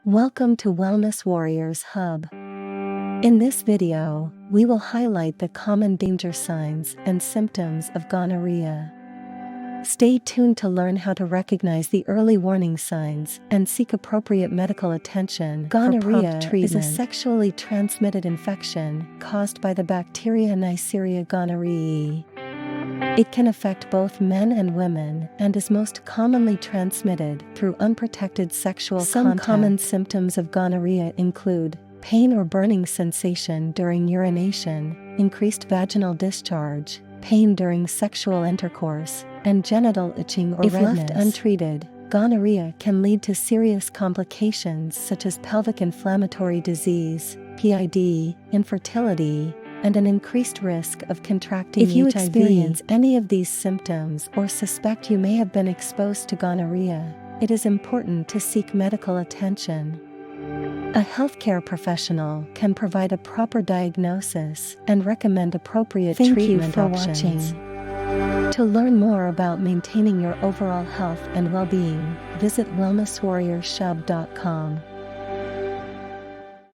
Welcome to Wellness Warriors Hub. In this video, we will highlight the common danger signs and symptoms of gonorrhea. Stay tuned to learn how to recognize the early warning signs and seek appropriate medical attention. Gonorrhea is a sexually transmitted infection caused by the bacteria Neisseria gonorrhoeae. It can affect both men and women and is most commonly transmitted through unprotected sexual contact. Some common symptoms of gonorrhea include pain or burning sensation during urination, increased vaginal discharge, pain during sexual intercourse, and genital itching or redness. If left untreated, gonorrhea can lead to serious complications such as pelvic inflammatory disease, PID, infertility, and an increased risk of contracting HIV. If you experience any of these symptoms or suspect you may have been exposed to gonorrhea, it is important to seek medical attention. A healthcare professional can provide a proper diagnosis and recommend appropriate treatment options. To learn more about maintaining your overall health and well-being, visit wellnesswarriorshub.com.